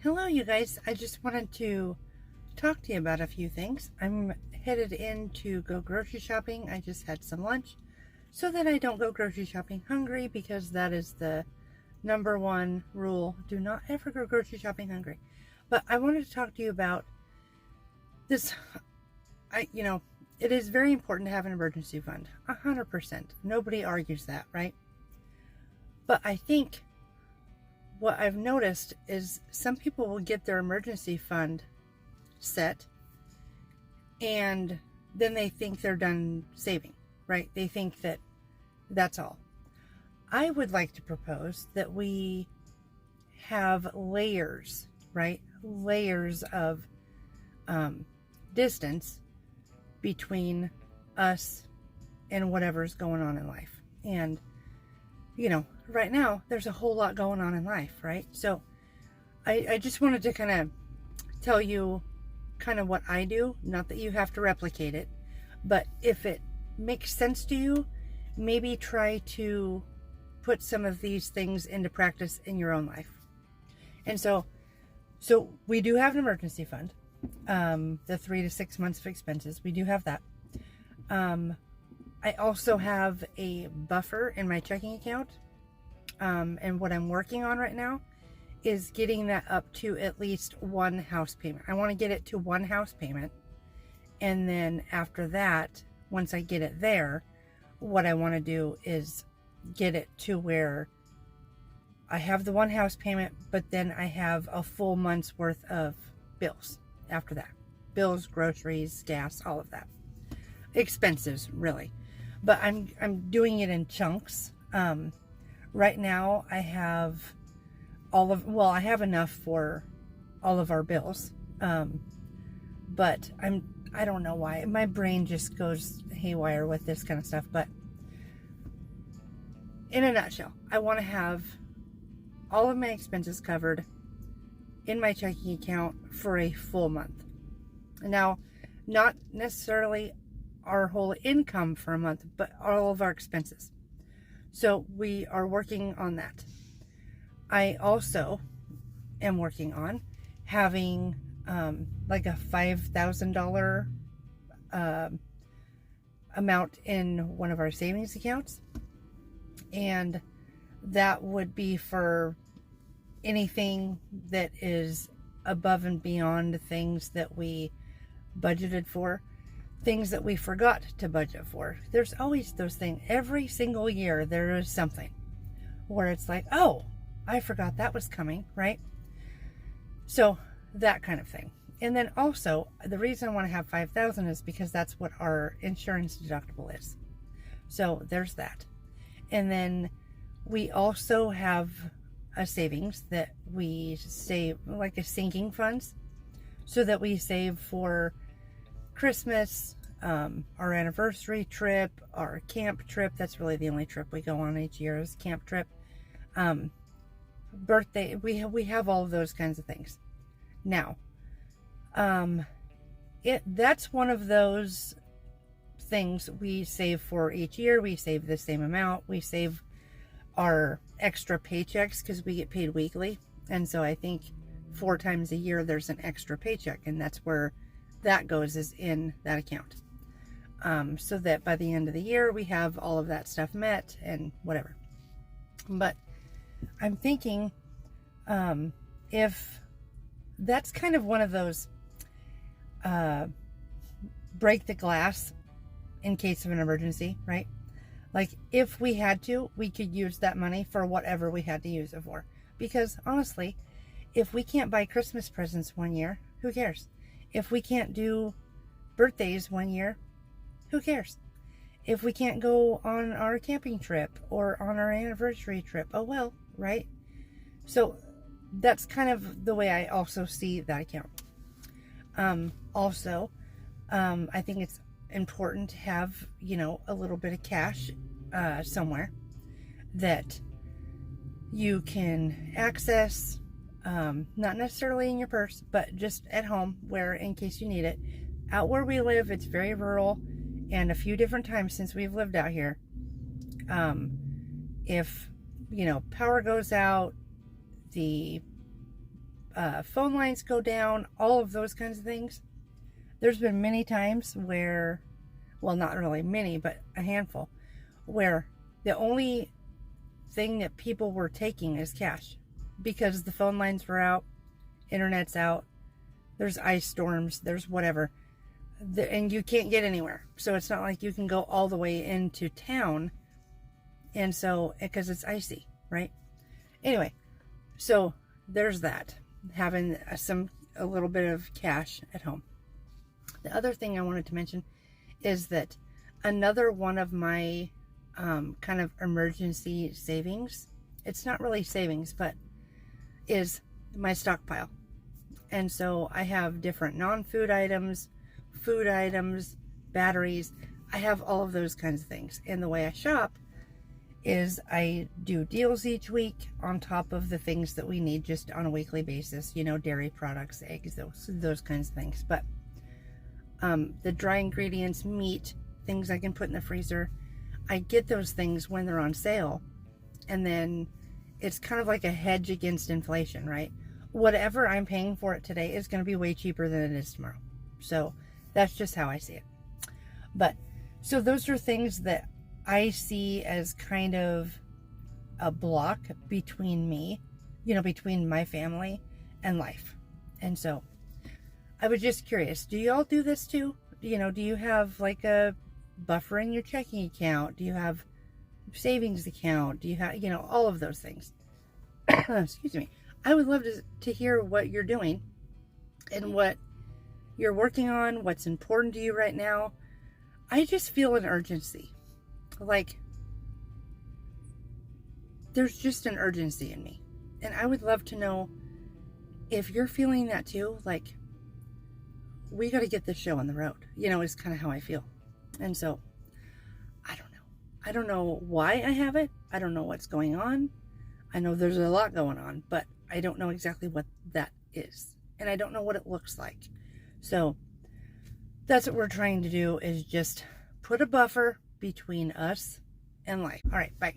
Hello, you guys. I just wanted to talk to you about a few things. I'm headed in to go grocery shopping. I just had some lunch so that I don't go grocery shopping hungry, because that is the number one rule. Do not ever go grocery shopping hungry. But I wanted to talk to you about this. It is very important to have an emergency fund. 100%. Nobody argues that, right? But I think what I've noticed is some people will get their emergency fund set and then they think they're done saving, right? They think that that's all. I would like to propose that we have layers, right? Layers of distance between us and whatever's going on in life. And right now there's a whole lot going on in life, right? So I just wanted to kind of tell you kind of what I do. Not that you have to replicate it, but if it makes sense to you, maybe try to put some of these things into practice in your own life. And so we do have an emergency fund, the 3 to 6 months of expenses. We do have that. I also have a buffer in my checking account. And what I'm working on right now is getting that up to at least one house payment. I want to get it to one house payment. And then after that, once I get it there, what I want to do is get it to where I have the one house payment, but then I have a full month's worth of bills after that. Bills, groceries, gas, all of that. Expenses, really. But I'm doing it in chunks. Right now I have I have enough for all of our bills. But I don't know why. My brain just goes haywire with this kind of stuff. But in a nutshell, I want to have all of my expenses covered in my checking account for a full month. Now, not necessarily our whole income for a month, but all of our expenses. So we are working on that. I also am working on having like a $5,000 amount in one of our savings accounts. And that would be for anything that is above and beyond things that we budgeted for. Things that we forgot to budget for. There's always those things. Every single year there is something where it's like, oh, I forgot that was coming, right? So that kind of thing. And then also, the reason I want to have 5,000 is because that's what our insurance deductible is. So there's that. And then we also have a savings that we save, like a sinking funds, so that we save for Christmas, our anniversary trip, our camp trip. That's really the only trip we go on each year, is camp trip. Birthday, we have all of those kinds of things. Now, that's one of those things we save for each year. We save the same amount. We save our extra paychecks because we get paid weekly. And so I think 4 times a year there's an extra paycheck, and that's where that goes, is in that account. So that by the end of the year we have all of that stuff met and whatever. But I'm thinking if that's kind of one of those break the glass in case of an emergency, right? Like if we had to, we could use that money for whatever we had to use it for. Because honestly, if we can't buy Christmas presents one year, who cares? If we can't do birthdays one year, who cares? If we can't go on our camping trip or on our anniversary trip, oh well, right? So that's kind of the way I also see that account. I think it's important to have, a little bit of cash somewhere that you can access, not necessarily in your purse, but just at home, where in case you need it. Out where we live, it's very rural, and a few different times since we've lived out here, if power goes out, the phone lines go down, all of those kinds of things. There's been many times where, well, not really many, but a handful, where the only thing that people were taking is cash because the phone lines were out, internet's out, there's ice storms, there's whatever, and you can't get anywhere. So it's not like you can go all the way into town, and so, because it's icy, right? Anyway, so there's that, having a little bit of cash at home. The other thing I wanted to mention is that another one of my kind of emergency savings, it's not really savings, but is my stockpile. And so I have different non-food items, food items, batteries. I have all of those kinds of things. And the way I shop is I do deals each week on top of the things that we need just on a weekly basis, you know, dairy products, eggs, those kinds of things. But the dry ingredients, meat, things I can put in the freezer, I get those things when they're on sale. And then it's kind of like a hedge against inflation, right? Whatever I'm paying for it today is going to be way cheaper than it is tomorrow. So that's just how I see it. But so those are things that I see as kind of a block between me, you know, between my family and life. And so I was just curious, do you all do this too? You know, do you have like a buffer in your checking account? Do you have savings account? Do you have, you know, all of those things? Excuse me. I would love to hear what you're doing and what you're working on, what's important to you right now. I just feel an urgency. Like, there's just an urgency in me. And I would love to know if you're feeling that too. Like, we got to get this show on the road, you know, is kind of how I feel. And so, I don't know. I don't know why I have it. I don't know what's going on. I know there's a lot going on, but I don't know exactly what that is. And I don't know what it looks like. So, that's what we're trying to do, is just put a buffer between us and life. All right, bye.